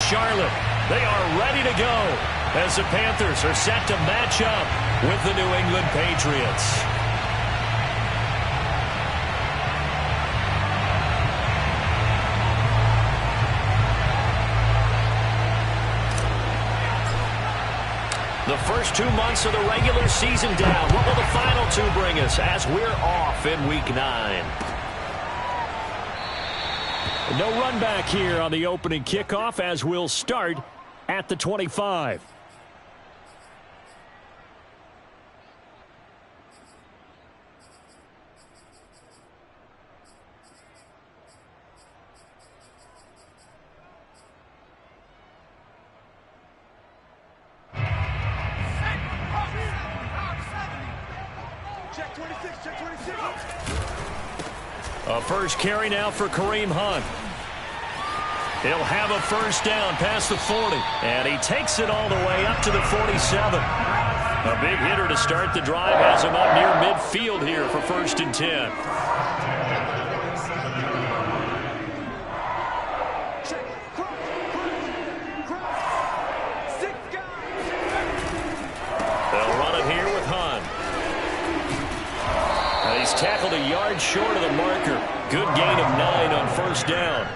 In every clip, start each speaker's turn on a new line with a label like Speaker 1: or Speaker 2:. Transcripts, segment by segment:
Speaker 1: Charlotte. They are ready to go as the Panthers are set to match up with the New England Patriots. The first 2 months of the regular season down. What will the final two bring us as we're off in Week 9? No run back here on the opening kickoff as we'll start at the 25. A first carry now for Kareem Hunt. He'll have a first down past the 40. And he takes it all the way up to the 47. A big hitter to start the drive has him up near midfield here for 1st and 10. They'll run it here with Hunt. And he's tackled a yard short of the marker. Good gain of 9 on first down.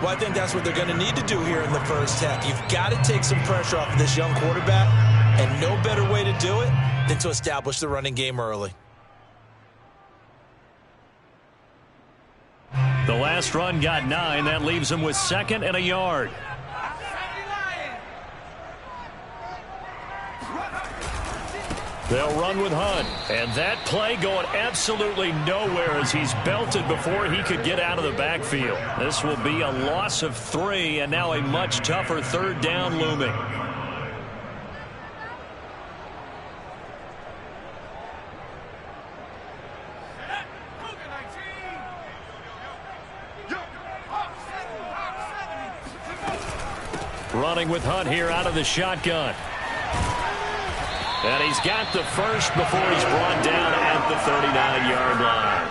Speaker 2: Well, I think that's what they're going to need to do here in the first half. You've got to take some pressure off of this young quarterback, and no better way to do it than to establish the running game early.
Speaker 1: The last run got 9. That leaves him with 2nd and a yard. They'll run with Hunt. And that play going absolutely nowhere as he's belted before he could get out of the backfield. This will be a loss of 3, and now a much tougher 3rd down looming. Running with Hunt here out of the shotgun. And he's got the first before he's brought down at the 39-yard line.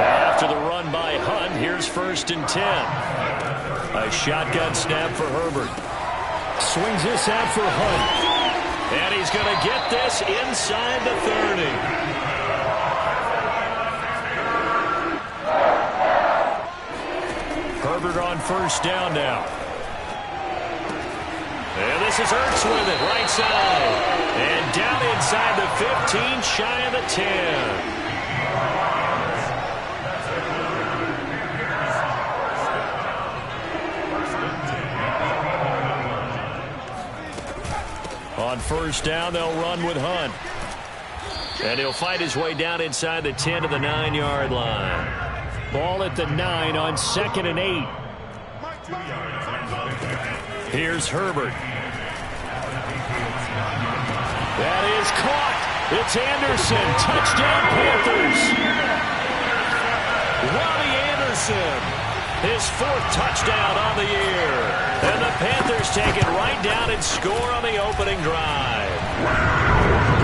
Speaker 1: After the run by Hunt, here's 1st and 10. A shotgun snap for Herbert. Swings this out for Hunt. And he's going to get this inside the 30. Herbert on first down now. And this is Ertz with it, right side. And down inside the 15, shy of the 10. On first down, they'll run with Hunt. And he'll fight his way down inside the 10 to the 9-yard line. Ball at the 9 on 2nd and 8. Here's Herbert. That is caught. It's Anderson. Touchdown, Panthers. Robbie Anderson. His 4th touchdown on the year. And the Panthers take it right down and score on the opening drive.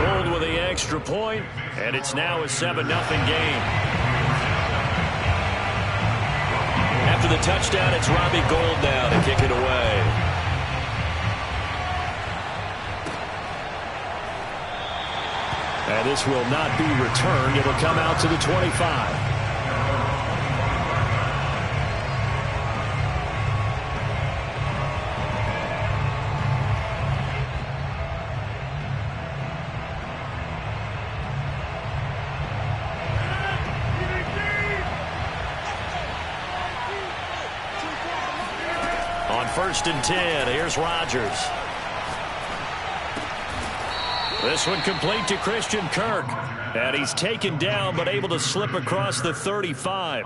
Speaker 1: Gold with the extra point, and it's now a 7-0 game. After the touchdown, it's Robbie Gould now to kick it away. And this will not be returned. It'll come out to the 25. On 1st and 10, here's Rodgers. This one complete to Christian Kirk. And he's taken down but able to slip across the 35.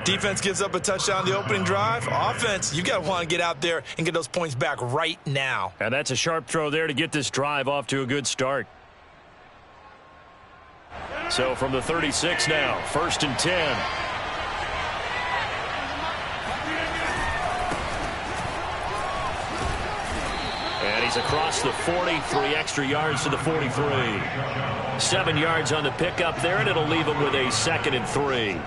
Speaker 2: Defense gives up a touchdown the opening drive. Offense, you got to want to get out there and get those points back right now.
Speaker 1: And that's a sharp throw there to get this drive off to a good start. So from the 36 now, 1st and 10. And he's across the 40, 3 extra yards to the 43. 7 yards on the pickup there, and it'll leave him with a 2nd and 3.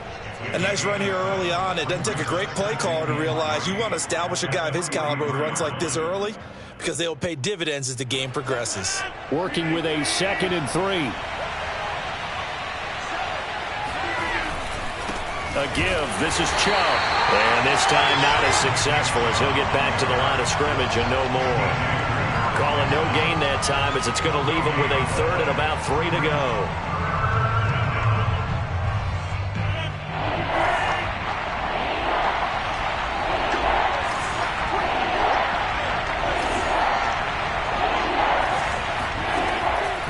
Speaker 2: A nice run here early on. It doesn't take a great play caller to realize you want to establish a guy of his caliber with runs like this early because they'll pay dividends as the game progresses.
Speaker 1: Working with a 2nd and 3. A give. This is Chubb. And this time not as successful as he'll get back to the line of scrimmage and no more. Calling no gain that time as it's going to leave him with a 3rd and about 3 to go.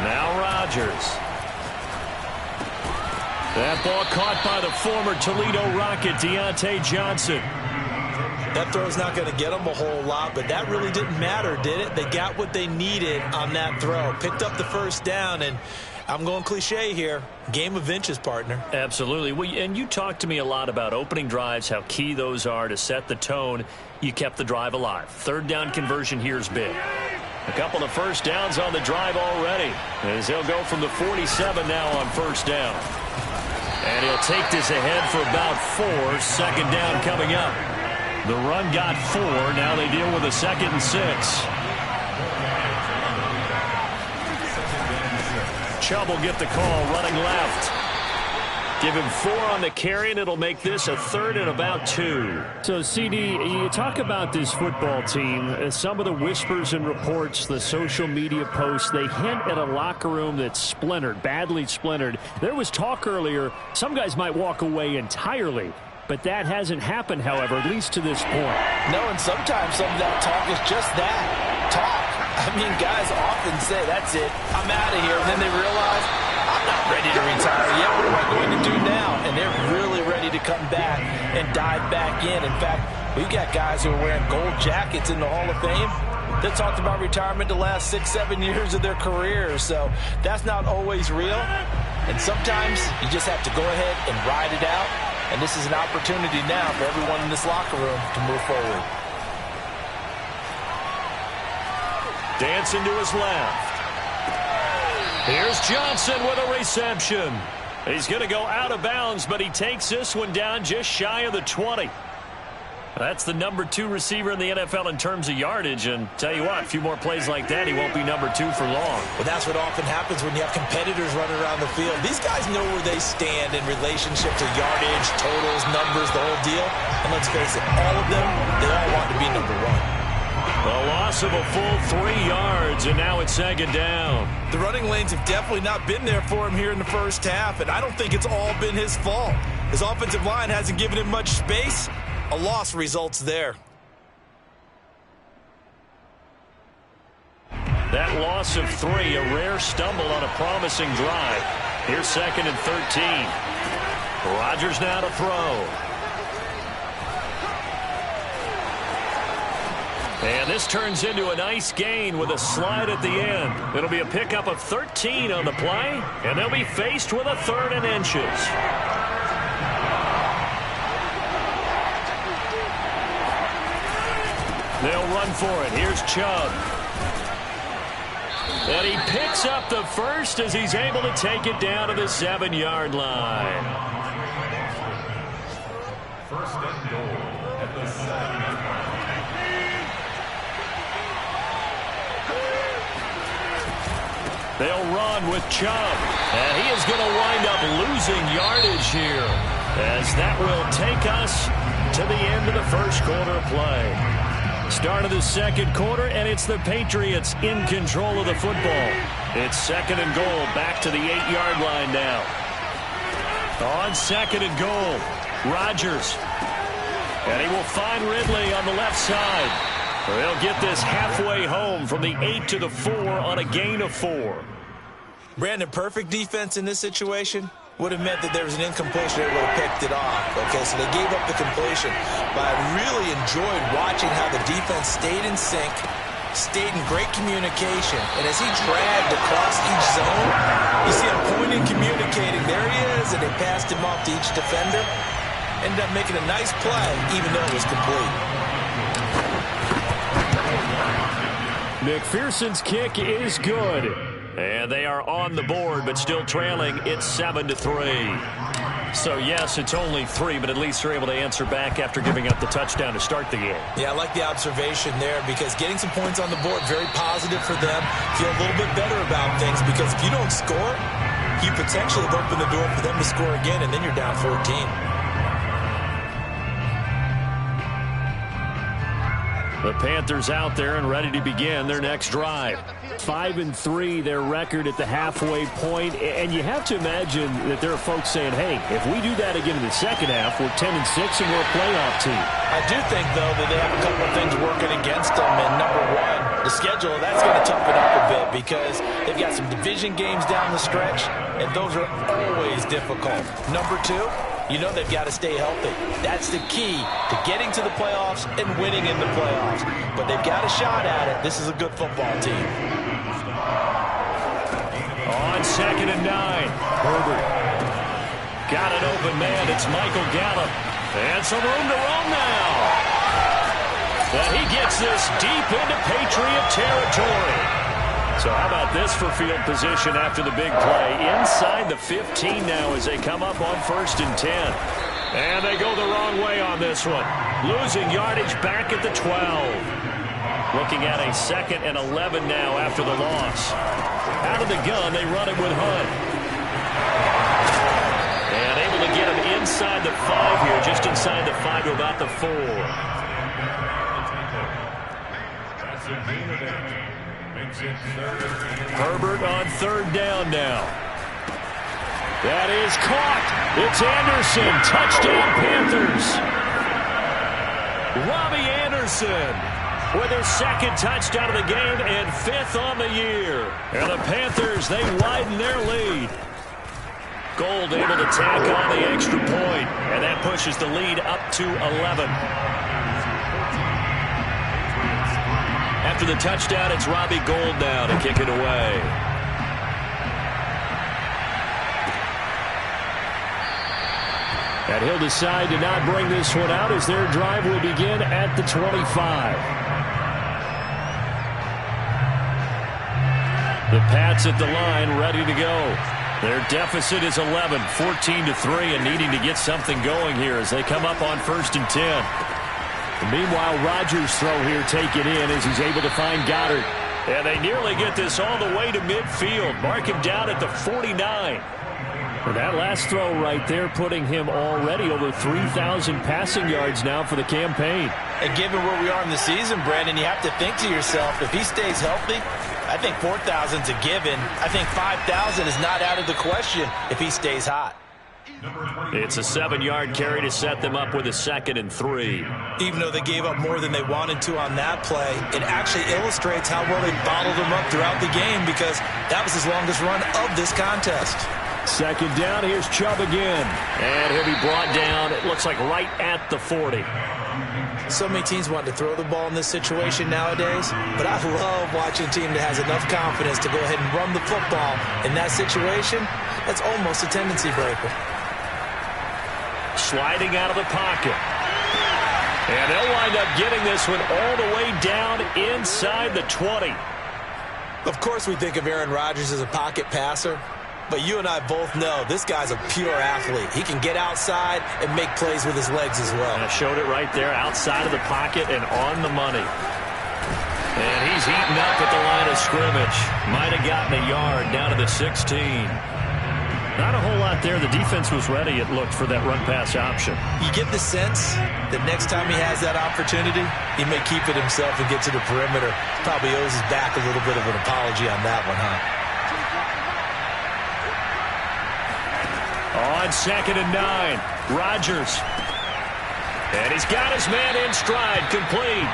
Speaker 1: Now Rodgers. That ball caught by the former Toledo Rocket, Deontay Johnson.
Speaker 2: That throw's not going to get them a whole lot, but that really didn't matter, did it? They got what they needed on that throw. Picked up the first down, and I'm going cliche here. Game of inches, partner.
Speaker 1: Absolutely. And you talked to me a lot about opening drives, how key those are to set the tone. You kept the drive alive. 3rd down conversion here is big. A couple of first downs on the drive already, as they'll go from the 47 now on 1st down. And he'll take this ahead for about 4. 2nd down coming up. The run got 4. Now they deal with a 2nd and 6. Chubb will get the call running left. Give him 4 on the carry, and it'll make this a 3rd and about 2. So, CD, you talk about this football team. Some of the whispers and reports, the social media posts, they hint at a locker room that's splintered, badly splintered. There was talk earlier, some guys might walk away entirely. But that hasn't happened, however, at least to this point.
Speaker 2: No, and sometimes some of that talk is just that, talk. I mean, guys often say, that's it, I'm out of here. And then they realize, I'm not ready to retire yet. What am I going to do now? And they're really ready to come back and dive back in. In fact, we've got guys who are wearing gold jackets in the Hall of Fame. They talked about retirement the last 6-7 years of their careers. So that's not always real. And sometimes you just have to go ahead and ride it out. And this is an opportunity now for everyone in this locker room to move forward.
Speaker 1: Dancing to his left. Here's Johnson with a reception. He's going to go out of bounds, but he takes this one down just shy of the 20. That's the number 2 receiver in the NFL in terms of yardage. And tell you what, a few more plays like that, he won't be number 2 for long.
Speaker 2: Well, that's what often happens when you have competitors running around the field. These guys know where they stand in relationship to yardage, totals, numbers, the whole deal. And let's face it, all of them, they all want to be number 1.
Speaker 1: A loss of a full 3 yards, and now it's 2nd down.
Speaker 2: The running lanes have definitely not been there for him here in the first half, and I don't think it's all been his fault. His offensive line hasn't given him much space. A loss results there.
Speaker 1: That loss of 3, a rare stumble on a promising drive. Here's 2nd and 13. Rodgers now to throw. And this turns into a nice gain with a slide at the end. It'll be a pickup of 13 on the play, and they'll be faced with a 3rd and inches. They'll run for it. Here's Chubb. And he picks up the first as he's able to take it down to the 7-yard line.
Speaker 3: 1st and goal at the 7-yard line.
Speaker 1: They'll run with Chubb. And he is going to wind up losing yardage here, as that will take us to the end of the first quarter of play. Start of the 2nd quarter, and it's the Patriots in control of the football. It's 2nd and goal, back to the 8-yard line now. On 2nd and goal, Rodgers. And he will find Ridley on the left side. They'll get this halfway home from the 8 to the 4 on a gain of 4.
Speaker 2: Brandon, perfect defense in this situation would have meant that there was an incompletion. They would have picked it off. Okay, so they gave up the completion. But I really enjoyed watching how the defense stayed in sync, stayed in great communication. And as he dragged across each zone, you see him pointing, communicating. There he is, and they passed him off to each defender. Ended up making a nice play, even though it was complete.
Speaker 1: McPherson's kick is good. And they are on the board, but still trailing. It's 7-3. So, yes, it's only 3, but at least they're able to answer back after giving up the touchdown to start the game.
Speaker 2: Yeah, I like the observation there because getting some points on the board, very positive for them. Feel a little bit better about things because if you don't score, you potentially have opened the door for them to score again, and then you're down 14.
Speaker 1: The Panthers out there and ready to begin their next drive. 5-3 their record at the halfway point, and you have to imagine that there are folks saying, hey, if we do that again in the second half, we're 10-6 and we're a playoff team.
Speaker 2: I do think, though, that they have a couple of things working against them, and number one, the schedule, that's going to toughen up a bit because they've got some division games down the stretch, and those are always difficult. Number two, you know they've got to stay healthy. That's the key to getting to the playoffs and winning in the playoffs. But they've got a shot at it. This is a good football team.
Speaker 1: On 2nd and 9, Herbert. Got an open man. It's Michael Gallup. And some room to roam now. But he gets this deep into Patriot territory. So how about this for field position after the big play? Inside the 15 now as they come up on 1st and 10. And they go the wrong way on this one. Losing yardage back at the 12. Looking at a 2nd and 11 now after the loss. Out of the gun, they run it with Hunt. And able to get him inside the 5 here, just inside the 5 to about the 4. Herbert on 3rd down now. That is caught. It's Anderson. Touchdown, Panthers. Robbie Anderson with his 2nd touchdown of the game and 5th on the year. And the Panthers, they widen their lead. Gold able to tack on the extra point, and that pushes the lead up to 11. After the touchdown, it's Robbie Gould now to kick it away. And he'll decide to not bring this one out as their drive will begin at the 25. The Pats at the line ready to go. Their deficit is 11, 14-3, and needing to get something going here as they come up on 1st and 10. Meanwhile, Rodgers' throw here taken in as he's able to find Goddard. And they nearly get this all the way to midfield. Mark him down at the 49. And that last throw right there putting him already over 3,000 passing yards now for the campaign.
Speaker 2: And given where we are in the season, Brandon, you have to think to yourself, if he stays healthy, I think 4,000's a given. I think 5,000 is not out of the question if he stays hot.
Speaker 1: It's a 7-yard carry to set them up with a 2nd and 3.
Speaker 2: Even though they gave up more than they wanted to on that play, it actually illustrates how well they bottled them up throughout the game because that was his longest run of this contest.
Speaker 1: 2nd down, here's Chubb again. And he'll be brought down, it looks like right at the 40.
Speaker 2: So many teams want to throw the ball in this situation nowadays, but I love watching a team that has enough confidence to go ahead and run the football. In that situation, that's almost a tendency breaker.
Speaker 1: Sliding out of the pocket. And they'll wind up getting this one all the way down inside the 20.
Speaker 2: Of course we think of Aaron Rodgers as a pocket passer, but you and I both know this guy's a pure athlete. He can get outside and make plays with his legs as well.
Speaker 1: And I showed it right there, outside of the pocket and on the money. And he's heating up at the line of scrimmage. Might have gotten a yard down to the 16. Not a whole lot there. The defense was ready, it looked, for that run-pass option.
Speaker 2: You get the sense that next time he has that opportunity, he may keep it himself and get to the perimeter. Probably owes his back a little bit of an apology on that one, huh?
Speaker 1: On 2nd and 9, Rodgers. And he's got his man in stride, complete.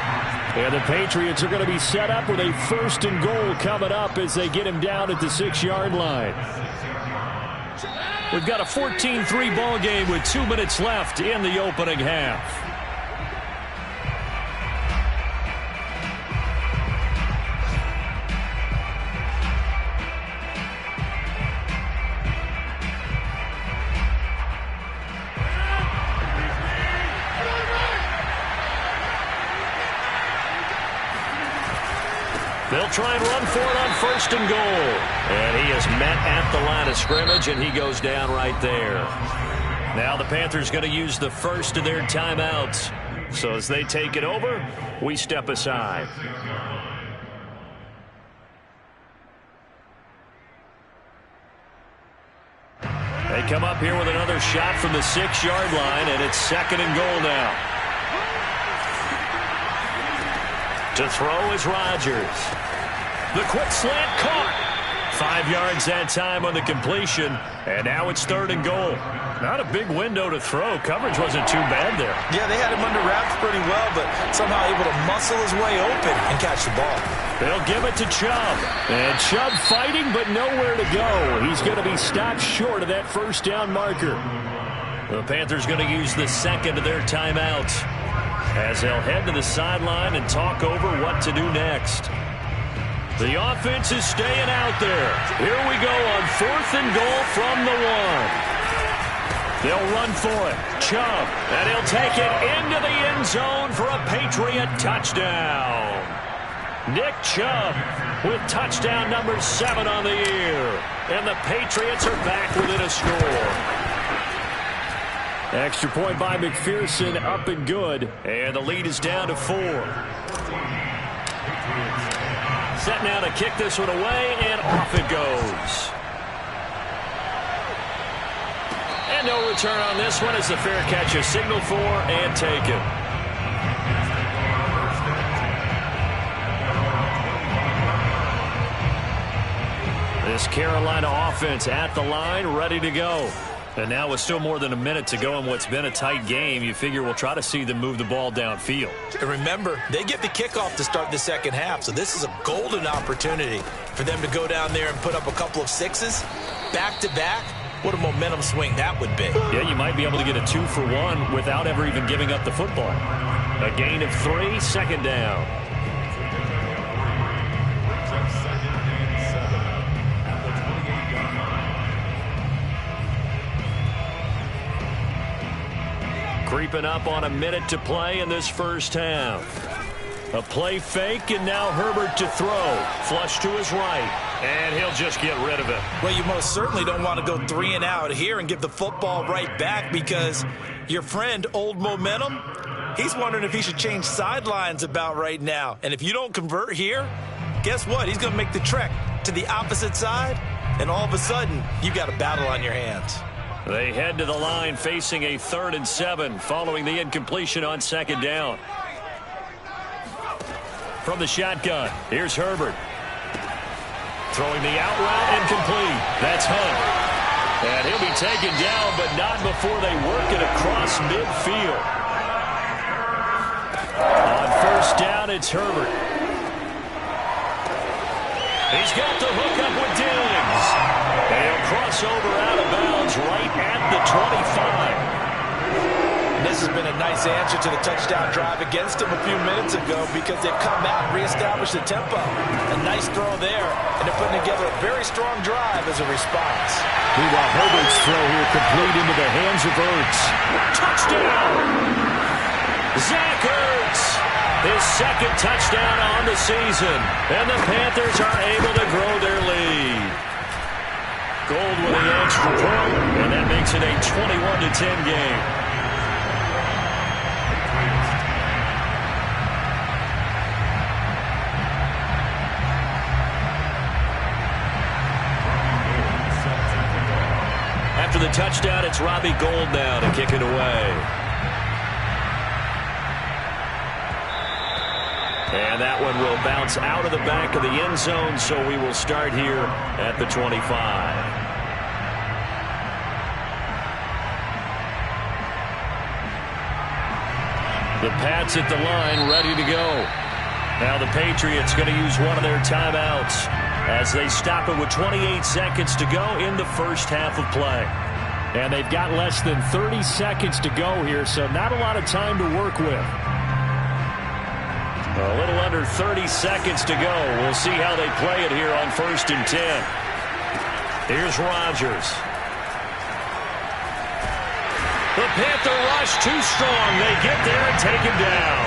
Speaker 1: And the Patriots are going to be set up with a 1st and goal coming up as they get him down at the 6-yard line. We've got a 14-3 ball game with 2 minutes left in the opening half. They'll try and run for it on 1st and goal. And he is met at the line of scrimmage, and he goes down right there. Now the Panthers going to use the first of their timeouts. So as they take it over, we step aside. They come up here with another shot from the 6-yard line, and it's 2nd and goal now. To throw is Rodgers. The quick slant caught. 5 yards that time on the completion, and now it's 3rd and goal. Not a big window to throw. Coverage wasn't too bad there.
Speaker 2: Yeah, they had him under wraps pretty well, but somehow able to muscle his way open and catch the ball.
Speaker 1: They'll give it to Chubb. And Chubb fighting, but nowhere to go. He's going to be stopped short of that first down marker. The Panthers going to use the second of their timeouts as they'll head to the sideline and talk over what to do next. The offense is staying out there. Here we go on 4th and goal from the 1. They'll run for it. Chubb, and he'll take it into the end zone for a Patriot touchdown. Nick Chubb with touchdown number 7 on the year. And the Patriots are back within a score. Extra point by McPherson, up and good. And the lead is down to 4. Set now to kick this one away, and off it goes. And no return on this one as the fair catch is signaled for and taken. This Carolina offense at the line, ready to go. And now with still more than a minute to go in what's been a tight game, you figure we'll try to see them move the ball downfield.
Speaker 2: And remember, they get the kickoff to start the second half, so this is a golden opportunity for them to go down there and put up a couple of 6s back-to-back. What a momentum swing that would be.
Speaker 1: Yeah, you might be able to get a 2-for-1 without ever even giving up the football. A gain of 3, 2nd down. Creeping up on a minute to play in this first half. A play fake, and now Herbert to throw. Flush to his right, and he'll just get rid of it.
Speaker 2: Well, you most certainly don't want to go 3 and out here and give the football right back, because your friend, Old Momentum, he's wondering if he should change sidelines about right now. And if you don't convert here, guess what? He's going to make the trek to the opposite side, and all of a sudden, you've got a battle on your hands.
Speaker 1: They head to the line facing a 3rd and 7 following the incompletion on 2nd down. From the shotgun, here's Herbert. Throwing the out route, incomplete. That's Hunt. And he'll be taken down, but not before they work it across midfield. On 1st down, it's Herbert. He's got the hook up with Diggs. And he'll cross over out of bounds right at the 25.
Speaker 2: And this has been a nice answer to the touchdown drive against them a few minutes ago, because they've come out and reestablished the tempo. A nice throw there, and they're putting together a very strong drive as a response.
Speaker 1: Meanwhile, Herbert's throw here complete into the hands of Ertz. Touchdown! Zach Ertz! His 2nd touchdown on the season. And the Panthers are able to grow their lead. Gold with the extra point, and that makes it a 21-10 game. After the touchdown, it's Robbie Gould now to kick it away. And that one will bounce out of the back of the end zone, so we will start here at the 25. The Pats at the line, ready to go. Now the Patriots going to use one of their timeouts as they stop it with 28 seconds to go in the first half of play. And they've got less than 30 seconds to go here, so not a lot of time to work with. A little under 30 seconds to go. We'll see how they play it here on 1st and 10. Here's Rodgers. The Panther rush too strong. They get there and take him down.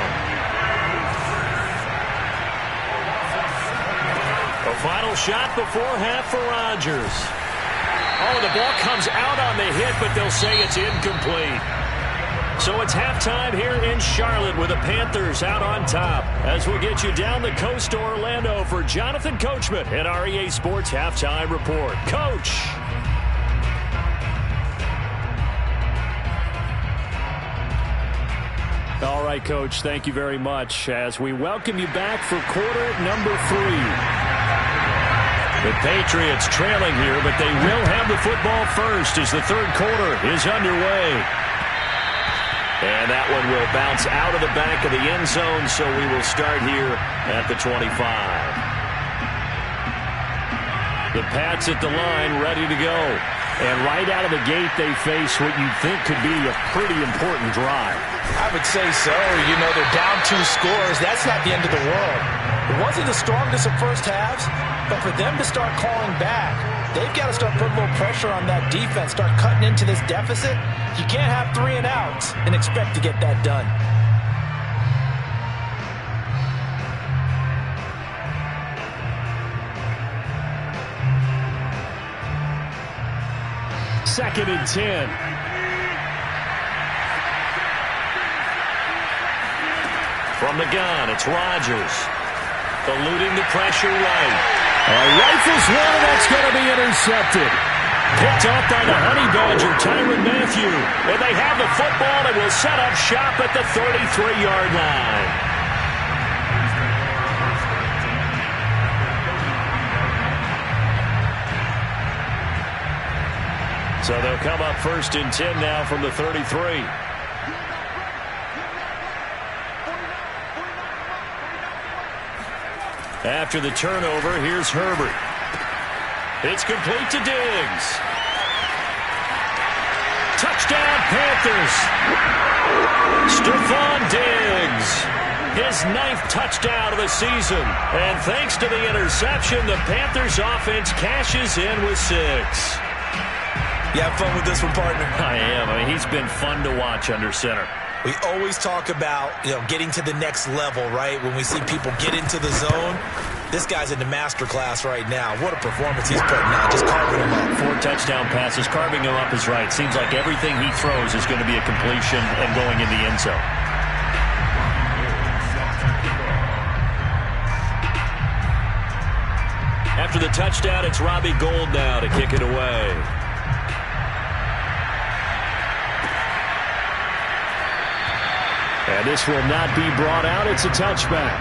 Speaker 1: A final shot before half for Rodgers. Oh, the ball comes out on the hit, but they'll say it's incomplete. So it's halftime here in Charlotte with the Panthers out on top. As we'll get you down the coast to Orlando for Jonathan Coachman at our EA Sports Halftime Report. Coach. All right, Coach, thank you very much as we welcome you back for quarter number 3. The Patriots trailing here, but they will have the football first as the third quarter is underway. And that one will bounce out of the back of the end zone, so we will start here at the 25. The Pats at the line, ready to go. And right out of the gate, they face what you'd think could be a pretty important drive.
Speaker 2: I would say so. You know, they're down 2 scores. That's not the end of the world. It wasn't the strongest of first halves, but for them to start calling back, they've got to start putting a little pressure on that defense, start cutting into this deficit. You can't have 3 and outs and expect to get that done.
Speaker 1: Second and 10. From the gun, it's Rodgers. Eluding the pressure right. Rifles one, and that's going to be intercepted. Picked up by the Honey Badger, Tyrann Mathieu. And they have the football and will set up shop at the 33-yard line. So they'll come up first and 10 now from the 33. After the turnover, here's Herbert. It's complete to Diggs. Touchdown, Panthers. Stephon Diggs. His 9th touchdown of the season. And thanks to the interception, the Panthers offense cashes in with 6.
Speaker 2: You have fun with this one, partner?
Speaker 1: I am. I mean, he's been fun to watch under center.
Speaker 2: We always talk about, getting to the next level, right? When we see people get into the zone, this guy's in the master class right now. What a performance he's putting on, just carving him up.
Speaker 1: 4 touchdown passes, carving him up is right. Seems like everything he throws is going to be a completion and going in the end zone. After the touchdown, it's Robbie Gould now to kick it away. And this will not be brought out. It's a touchback.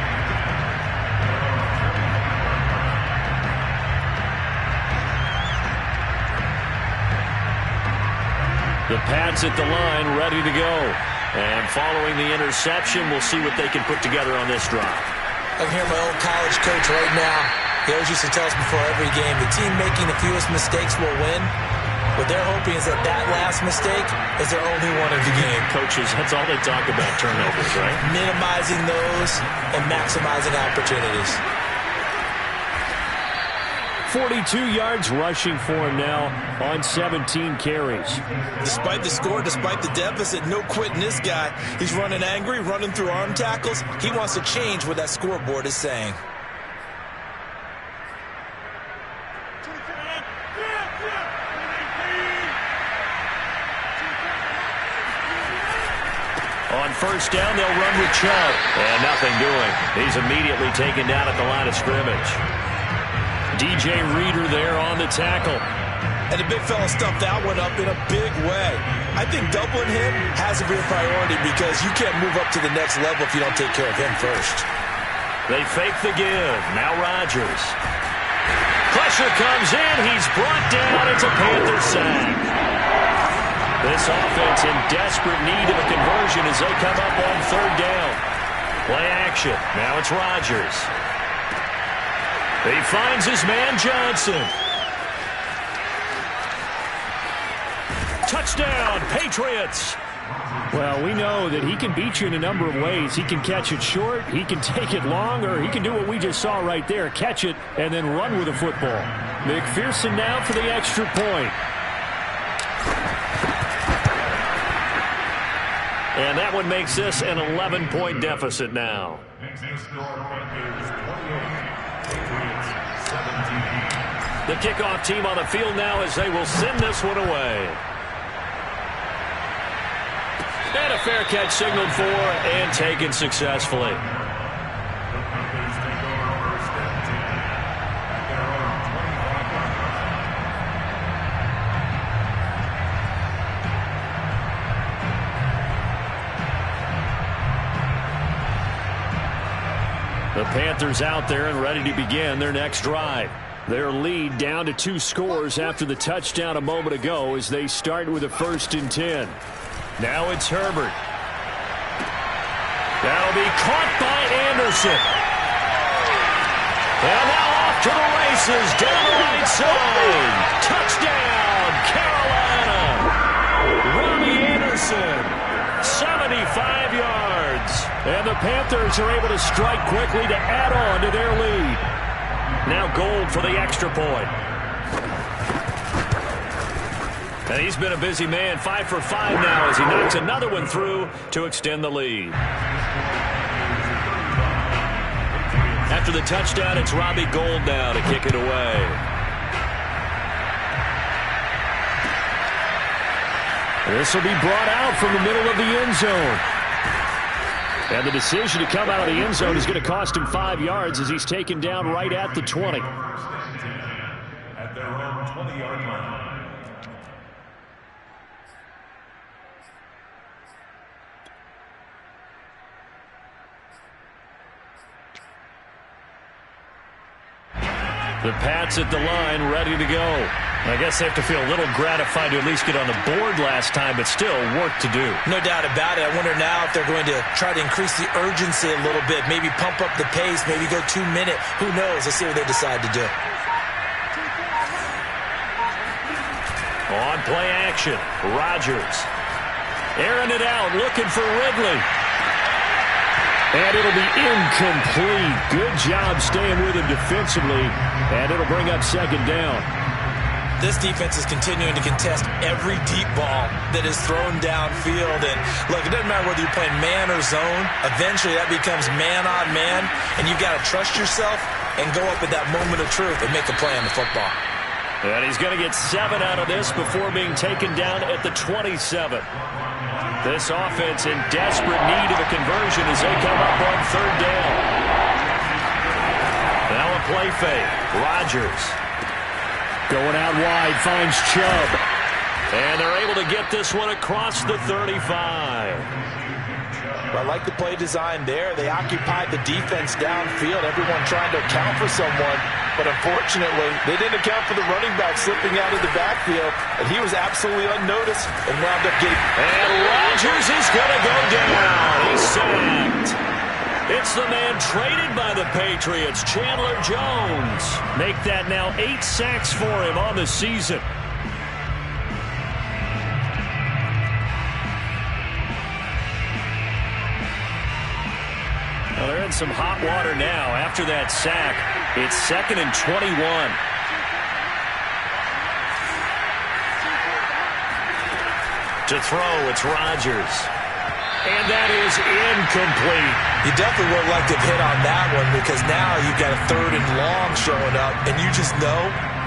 Speaker 1: The Pats at the line, ready to go. And following the interception, we'll see what they can put together on this drive.
Speaker 2: I'm here, my old college coach right now. He always used to tell us before every game, the team making the fewest mistakes will win. What they're hoping is that last mistake is their only one of the game.
Speaker 1: Coaches, that's all they talk about, turnovers, right?
Speaker 2: Minimizing those and maximizing opportunities.
Speaker 1: 42 yards rushing for him now on 17 carries.
Speaker 2: Despite the score, despite the deficit, no quitting this guy. He's running angry, running through arm tackles. He wants to change what that scoreboard is saying.
Speaker 1: On first down, they'll run with Chubb. And nothing doing. He's immediately taken down at the line of scrimmage. DJ Reader there on the tackle.
Speaker 2: And the big fella stuffed that one up in a big way. I think doubling him has to be a priority because you can't move up to the next level if you don't take care of him first.
Speaker 1: They fake the give. Now Rodgers. Pressure comes in. He's brought down. It's a Panther sack. This offense in desperate need of a conversion as they come up on third down. Play action. Now it's Rodgers. He finds his man Johnson. Touchdown, Patriots. Well, we know that he can beat you in a number of ways. He can catch it short, he can take it long, or he can do what we just saw right there, catch it and then run with the football. McPherson now for the extra point. And that one makes this an 11-point deficit now.
Speaker 3: Patriots 17.
Speaker 1: The kickoff team on the field now as they will send this one away. And a fair catch signaled for and taken successfully.
Speaker 3: The Panthers take over first and 10 at their own 25 yard line.
Speaker 1: The Panthers out there and ready to begin their next drive. Their lead down to 2 scores after the touchdown a moment ago as they start with a 1st and 10. Now it's Herbert. That'll be caught by Anderson. And now off to the races down the right side. Touchdown, Carolina. Robbie Anderson, 75 yards. And the Panthers are able to strike quickly to add on to their lead. Now Gold for the extra point. And he's been a busy man, 5 for 5 now as he knocks another one through to extend the lead. After the touchdown, it's Robbie Gould now to kick it away. This will be brought out from the middle of the end zone. And the decision to come out of the end zone is going to cost him 5 yards as he's taken down right at the 20.
Speaker 3: At their own 20-yard line.
Speaker 1: The Pats at the line, ready to go. I guess they have to feel a little gratified to at least get on the board last time, but still work to do.
Speaker 2: No doubt about it. I wonder now if they're going to try to increase the urgency a little bit, maybe pump up the pace, maybe go 2 minute. Who knows? Let's see what they decide to do.
Speaker 1: On play action, Rodgers. Airing it out, looking for Ridley. And it'll be incomplete. Good job staying with him defensively. And it'll bring up 2nd down.
Speaker 2: This defense is continuing to contest every deep ball that is thrown downfield. And look, it doesn't matter whether you're playing man or zone. Eventually that becomes man on man. And you've got to trust yourself and go up at that moment of truth and make a play on the football.
Speaker 1: And he's going to get 7 out of this before being taken down at the 27. This offense in desperate need of a conversion as they come up on 3rd down. Now a play fake. Rodgers going out wide, finds Chubb. And they're able to get this one across the 35.
Speaker 2: I like the play design there. They occupied the defense downfield. Everyone trying to account for someone. But unfortunately, they didn't account for the running back slipping out of the backfield. And he was absolutely unnoticed and wound up getting...
Speaker 1: And Rodgers is going to go down. He's sacked. It's the man traded by the Patriots, Chandler Jones. Make that now 8 sacks for him on the season. Well, they're in some hot water now. After that sack, it's 2nd and 21. To throw, it's Rodgers. And that is incomplete.
Speaker 2: You definitely would like to have hit on that one because now you've got a 3rd and long showing up, and you just know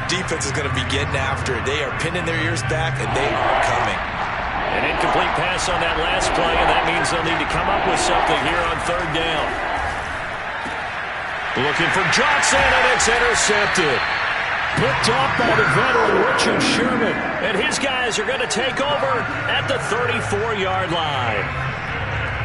Speaker 2: defense is going to be getting after it. They are pinning their ears back, and they are coming.
Speaker 1: An incomplete pass on that last play, and that means they'll need to come up with something here on 3rd down. Looking for Johnson, and it's intercepted. Picked off by the veteran Richard Sherman. And his guys are going to take over at the 34-yard line.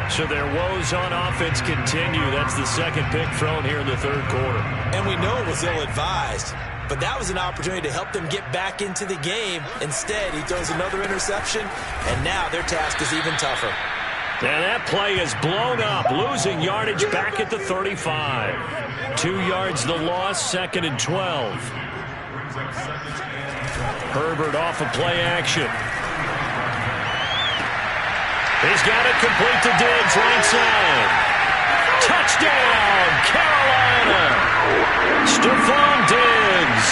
Speaker 1: So their woes on offense continue. That's the 2nd pick thrown here in the 3rd quarter.
Speaker 2: And we know it was ill-advised. But that was an opportunity to help them get back into the game. Instead, he throws another interception, and now their task is even tougher.
Speaker 1: And that play is blown up, losing yardage back at the 35. 2 yards the loss, 2nd and 12. Herbert off of play action. He's got it complete to Diggs, right side. Touchdown, Carolina! Stephon Diggs,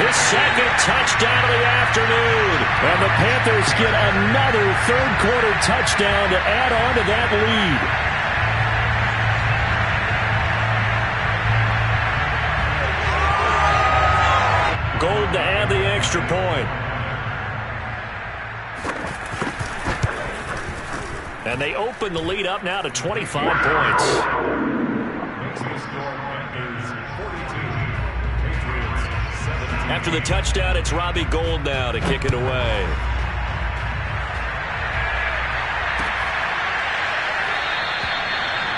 Speaker 1: his 2nd touchdown of the afternoon. And the Panthers get another 3rd quarter touchdown to add on to that lead. extra point. And they open the lead up now to 25 points. After the touchdown, it's Robbie Gould now to kick it away.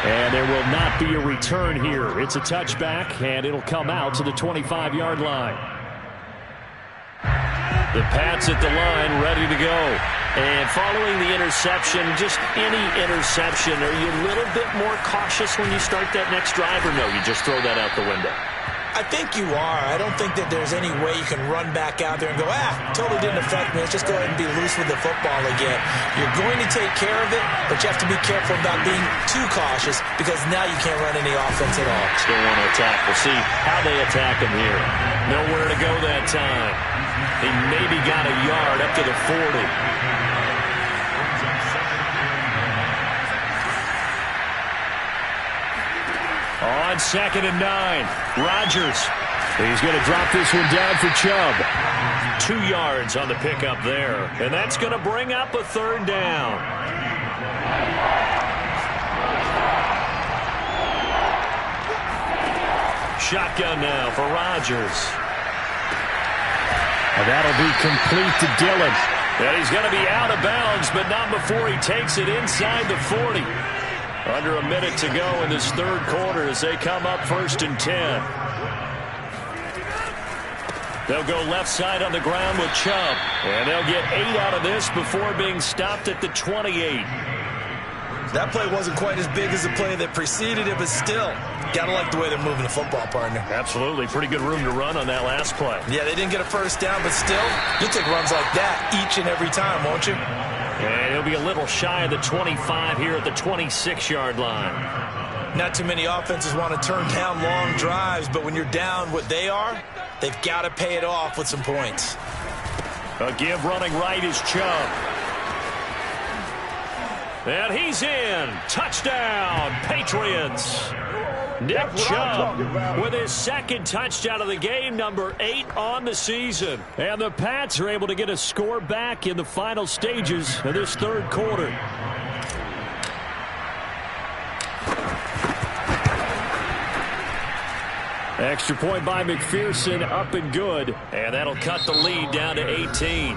Speaker 1: And there will not be a return here. It's a touchback, and it'll come out to the 25-yard line. The Pats at the line, ready to go. And following the interception, just any interception, are you a little bit more cautious when you start that next drive, or no, you just throw that out the window?
Speaker 2: I think you are. I don't think that there's any way you can run back out there and go, totally didn't affect me. Let's just go ahead and be loose with the football again. You're going to take care of it, but you have to be careful about being too cautious because now you can't run any offense at all.
Speaker 1: Still want to attack. We'll see how they attack him here. Nowhere to go that time. He maybe got a yard up to the 40. On 2nd and 9, Rodgers. He's going to drop this one down for Chubb. 2 yards on the pickup there. And that's going to bring up a 3rd down. Shotgun now for Rodgers. And that'll be complete to Dillon. And he's going to be out of bounds, but not before he takes it inside the 40. Under a minute to go in this 3rd quarter as they come up 1st and 10. They'll go left side on the ground with Chubb. And they'll get 8 out of this before being stopped at the 28.
Speaker 2: That play wasn't quite as big as the play that preceded it, but still, gotta like the way they're moving the football, partner.
Speaker 1: Absolutely. Pretty good room to run on that last play.
Speaker 2: Yeah, they didn't get a 1st down, but still, you'll take runs like that each and every time, won't you?
Speaker 1: And he'll be a little shy of the 25 here at the 26-yard line.
Speaker 2: Not too many offenses want to turn down long drives, but when you're down what they are, they've got to pay it off with some points.
Speaker 1: A give running right is Chubb. And he's in. Touchdown, Patriots. Nick Chubb with his 2nd touchdown of the game, number 8 on the season. And the Pats are able to get a score back in the final stages of this 3rd quarter. Extra point by McPherson, up and good. And that'll cut the lead down to 18.